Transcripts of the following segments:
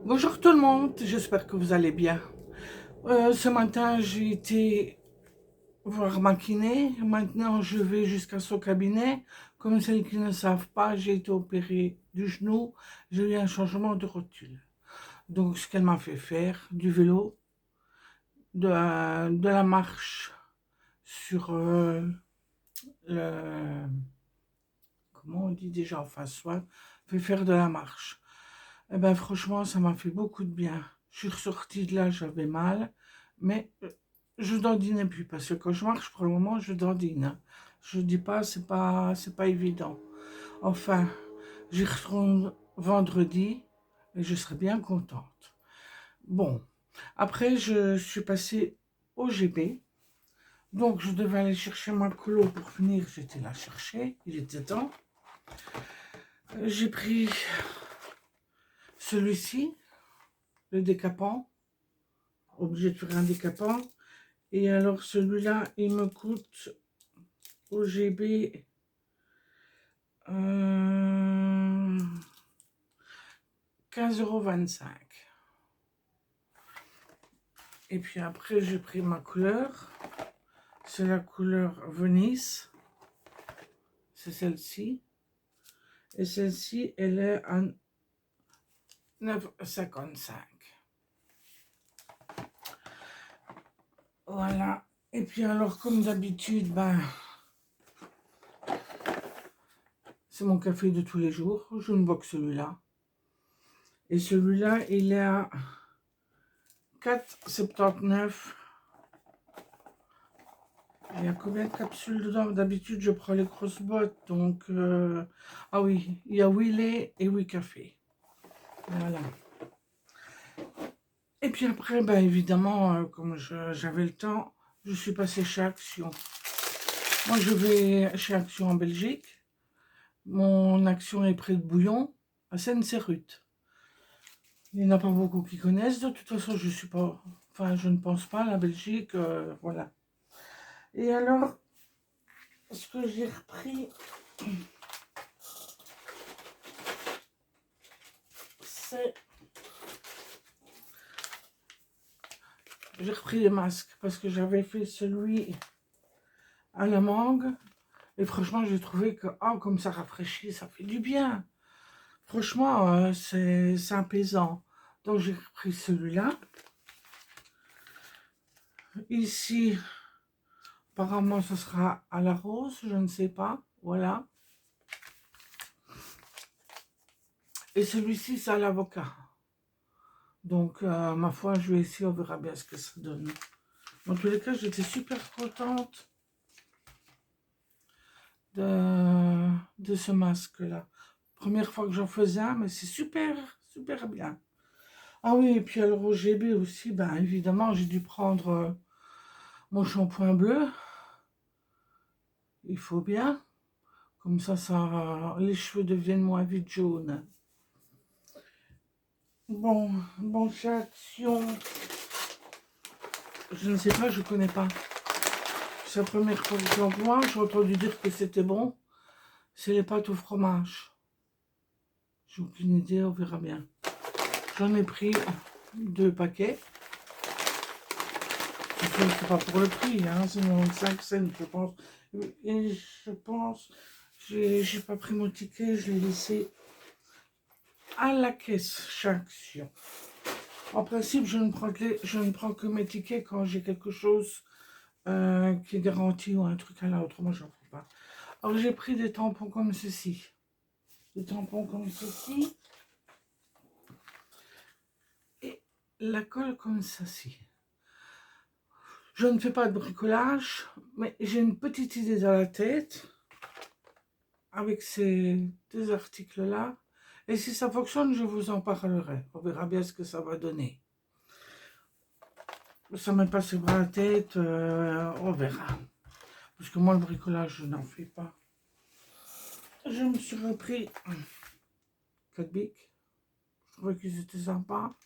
Bonjour tout le monde, j'espère que vous allez bien. Ce matin, j'ai été voir ma kiné. Maintenant, je vais jusqu'à son cabinet. Comme celles qui ne savent pas, j'ai été opérée du genou. J'ai eu un changement de rotule. Donc, ce qu'elle m'a fait faire, du vélo, de la marche sur le... Comment on dit déjà en face soit, fait faire de la marche. Eh ben, franchement, ça m'a fait beaucoup de bien. Je suis ressortie de là, j'avais mal, mais je dandinais plus parce que quand je marche, pour le moment, je dandine, hein. Je dis pas, c'est pas évident. Enfin, j'y retourne vendredi et je serai bien contente. Bon, après, je suis passée au GB. Donc, je devais aller chercher ma colo pour finir. J'étais là chercher, il était temps. J'ai pris celui-ci, le décapant, obligé de faire un décapant. Et alors celui-là, il me coûte au GB 15,25 €. Et puis après, j'ai pris ma couleur. C'est la couleur Venise. C'est celle-ci. Et celle-ci, elle est à 9,55 €. Voilà. Et puis alors, comme d'habitude, ben, c'est mon café de tous les jours. Je ne bois que celui-là. Et celui-là, il est à 4,79 €. Il y a combien de capsules dedans? D'habitude, je prends les grosses boîtes. Donc, ah oui, il y a 8 laits et 8 cafés. Voilà. Et puis après, ben, évidemment, comme j'avais le temps, je suis passée chez Action. Moi, je vais chez Action en Belgique. Mon Action est près de Bouillon, à Seine-Serrut. Il n'y en a pas beaucoup qui connaissent. De toute façon, je suis pas... Enfin, je ne pense pas, la Belgique, voilà. Et alors, ce que j'ai repris, c'est... J'ai repris les masques parce que j'avais fait celui à la mangue. Et franchement, j'ai trouvé que, ah, comme ça rafraîchit, ça fait du bien. Franchement, c'est apaisant. Donc, j'ai repris celui-là. Ici, apparemment, ce sera à la rose, je ne sais pas. Voilà. Et celui-ci, c'est à l'avocat. Donc, ma foi, je vais essayer, on verra bien ce que ça donne. Dans tous les cas, j'étais super contente de ce masque-là. Première fois que j'en faisais un, mais c'est super, super bien. Ah oui, et puis alors au GB aussi, ben évidemment, j'ai dû prendre mon shampoing bleu. Il faut bien. Comme ça, les cheveux deviennent moins vite jaunes. Bon, chez Action, je ne sais pas, je connais pas. C'est la première fois que j'en vois. J'ai entendu dire que c'était bon. C'est les pâtes au fromage. J'ai aucune idée, on verra bien. J'en ai pris 2 paquets. C'est pas pour le prix, hein, c'est 95 cents, je pense. Et je pense, j'ai pas pris mon ticket, je l'ai laissé à la caisse chaque Action. En principe, je ne prends que mes tickets quand j'ai quelque chose qui est garanti ou un truc à la autrement, j'en prends pas. Alors, j'ai pris des tampons comme ceci. Des tampons comme ceci. Et la colle comme ceci. Je ne fais pas de bricolage, mais j'ai une petite idée dans la tête avec ces 2 articles-là. Et si ça fonctionne, je vous en parlerai. On verra bien ce que ça va donner. Ça m'est passé par la tête, on verra. Parce que moi, le bricolage, je n'en fais pas. Je me suis repris 4 bics. Je trouvais qu'ils étaient sympas.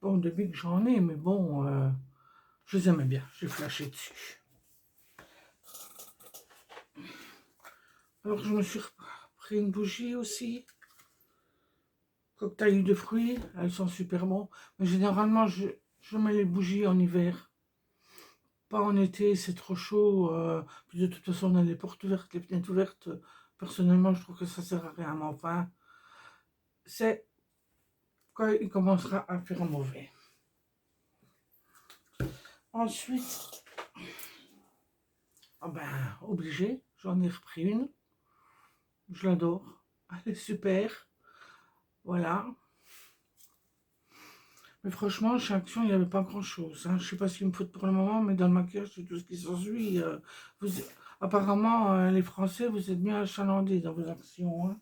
Bon, des bics, j'en ai, mais bon, je les aimais bien. J'ai flashé dessus. Alors, je me suis pris une bougie aussi. Cocktail de fruits, elles sont super bons. Mais généralement, je mets les bougies en hiver. Pas en été, c'est trop chaud. Puis de toute façon, on a les portes ouvertes, les fenêtres ouvertes. Personnellement, je trouve que ça sert à rien. Mais enfin, c'est quand il commencera à faire mauvais. Ensuite, ah ben, obligé, j'en ai repris une. Je l'adore. Elle est super. Voilà. Mais franchement, chez Action, il n'y avait pas grand-chose. Hein. Je ne sais pas ce qu'il me faut pour le moment, mais dans le maquillage, c'est tout ce qui s'ensuit. Apparemment, les Français, vous êtes bien achalandés dans vos actions. Hein.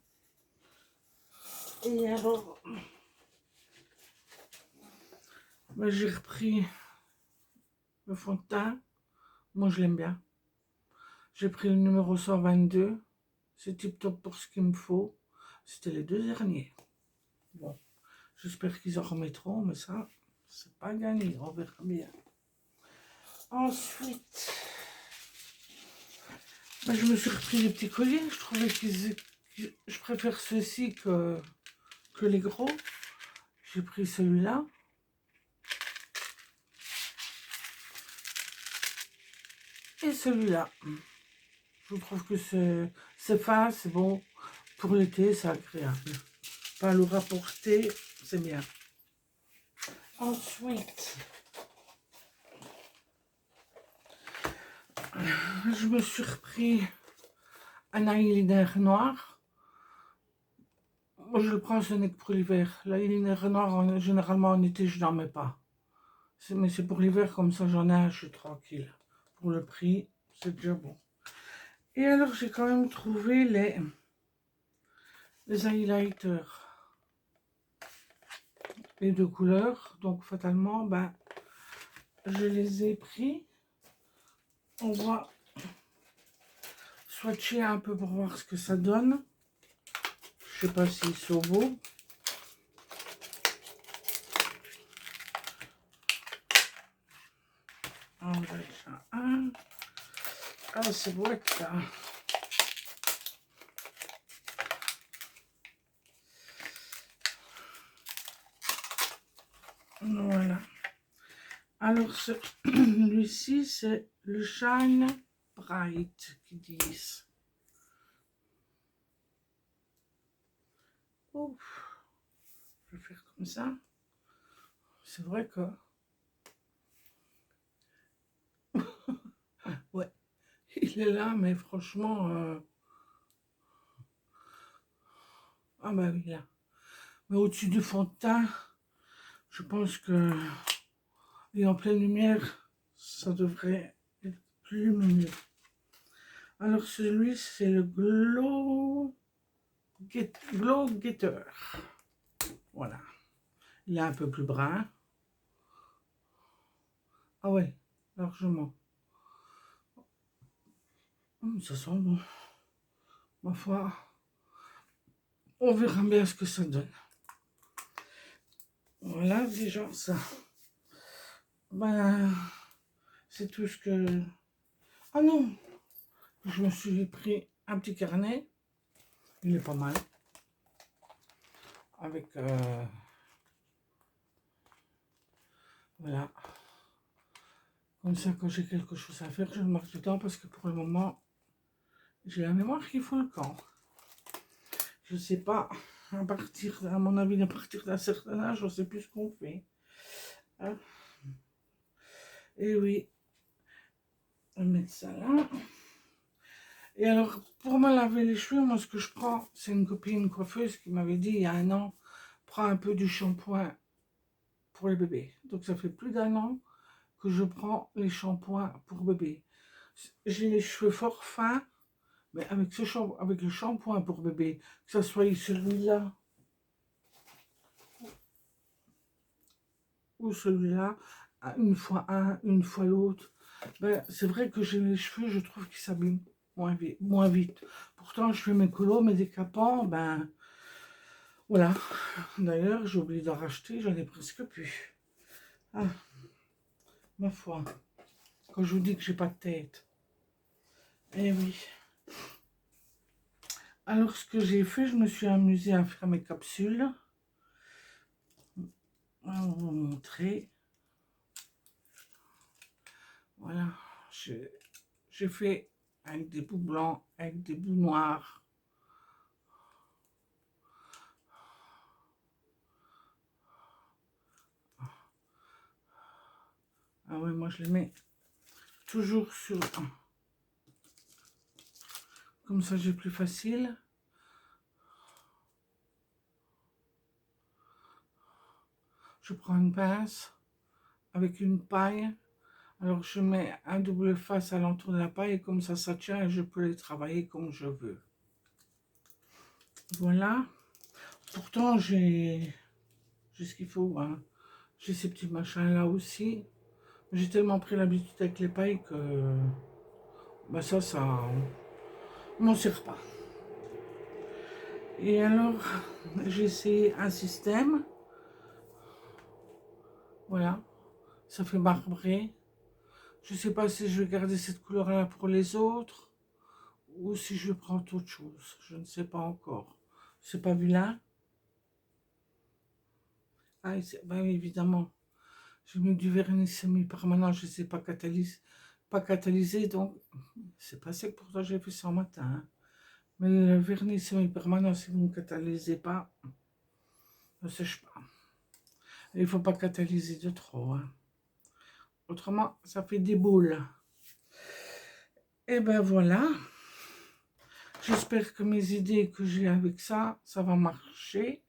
Et alors, ben, j'ai repris le fond de teint. Moi, je l'aime bien. J'ai pris le numéro 122. C'est tip top pour ce qu'il me faut. C'était les 2 derniers. Bon, j'espère qu'ils en remettront, mais ça, c'est pas gagné. On verra bien. Ensuite, ben, je me suis repris des petits colliers. Je trouvais je préfère ceux-ci que les gros. J'ai pris celui-là. Et celui-là. Je trouve que c'est fin, c'est bon. Pour l'été, c'est agréable. Pas le rapporter, c'est bien. Ensuite, je me suis repris un eyeliner noir. Moi, je le prends, ce n'est que pour l'hiver. L'eyeliner noir, généralement en été, je n'en mets pas. Mais c'est pour l'hiver, comme ça, j'en ai un, je suis tranquille. Pour le prix, c'est déjà bon. Et alors, j'ai quand même trouvé les highlighters. Les 2 couleurs. Donc, fatalement, ben, je les ai pris. On va swatcher un peu pour voir ce que ça donne. Je sais pas s'ils sont beaux. On va déjà un. Ah, c'est boîte là. Voilà. Alors, lui-ci, c'est le Shine Bright qui disent. Ouf. Je vais faire comme ça. C'est vrai que... ouais, il est là, mais franchement... ah bah oui, là. Mais au-dessus du fond de teint, je pense que... et en pleine lumière, ça devrait être plus lumineux. Alors celui, c'est le Glow Getter. Voilà. Il est un peu plus brun. Ah ouais, largement. Ça sent bon. Ma foi, on verra bien ce que ça donne. Voilà, déjà ça. Ben, c'est tout ce que... ah non, je me suis pris un petit carnet. Il est pas mal. Avec... voilà. Comme ça, quand j'ai quelque chose à faire, je le marque tout le temps parce que pour le moment, j'ai la mémoire qui fout le camp. Je sais pas, à mon avis, à partir d'un certain âge, on sait plus ce qu'on fait. Hein? Et oui, on va mettre ça là. Et alors, pour me laver les cheveux, moi, ce que je prends, c'est une copine coiffeuse qui m'avait dit il y a un an, prends un peu du shampoing pour les bébés. Donc, ça fait plus d'1 an que je prends les shampoings pour bébé. J'ai les cheveux fort fins, mais avec le shampoing pour bébé, que ce soit celui-là ou celui-là, une fois un, une fois l'autre, ben, c'est vrai que j'ai les cheveux, je trouve qu'ils s'abîment moins vite. Pourtant, je fais mes colos, mes décapants, ben voilà. D'ailleurs, j'ai oublié d'en racheter, j'en ai presque plus. Ah, ma foi, quand je vous dis que j'ai pas de tête. Eh oui. Alors, ce que j'ai fait, je me suis amusée à faire mes capsules. On va vous montrer. Voilà, j'ai fait avec des bouts blancs, avec des bouts noirs. Ah oui, moi je les mets toujours sur... Comme ça j'ai plus facile. Je prends une pince avec une paille. Alors je mets un double face à l'entour de la paille et comme ça tient et je peux les travailler comme je veux. Voilà. Pourtant j'ai ce qu'il faut. Hein. J'ai ces petits machins là aussi. J'ai tellement pris l'habitude avec les pailles que bah ça m'en sert pas. Et alors j'ai essayé un système. Voilà. Ça fait marbré. Je ne sais pas si je vais garder cette couleur-là pour les autres ou si je vais prendre autre chose. Je ne sais pas encore. C'est pas vilain. Ah, bah oui, évidemment. J'ai mis du vernis semi-permanent, je ne sais pas catalysé, donc c'est pas sec. Pourtant, j'ai fait ça en matin. Hein. Mais le vernis semi-permanent, si vous ne catalysez pas, ne sèche pas. Il ne faut pas catalyser de trop. Hein. Autrement, ça fait des boules. Et ben voilà. J'espère que mes idées que j'ai avec ça, ça va marcher.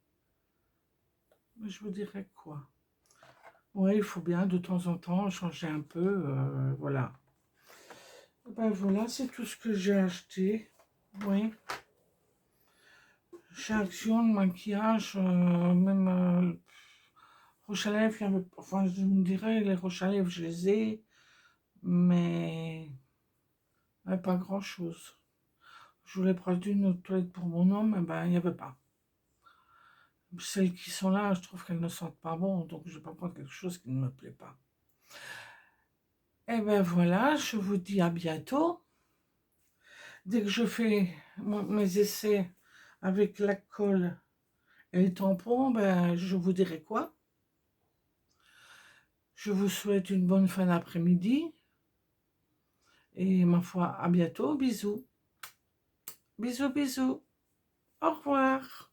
Mais je vous dirais quoi? Oui, il faut bien de temps en temps changer un peu. Voilà. Et ben voilà, c'est tout ce que j'ai acheté. Oui. Chez Action, le maquillage, même rouge à lèvres, enfin je me dirais, les rouges à lèvres, je les ai, mais pas grand chose. Je voulais prendre une autre toilette pour mon homme, et ben il n'y avait pas. Celles qui sont là, je trouve qu'elles ne sentent pas bon, donc je ne vais pas prendre quelque chose qui ne me plaît pas. Et ben voilà, je vous dis à bientôt. Dès que je fais mes essais avec la colle et les tampons, ben, je vous dirai quoi. Je vous souhaite une bonne fin d'après-midi. Et ma foi, à bientôt. Bisous. Bisous, bisous. Au revoir.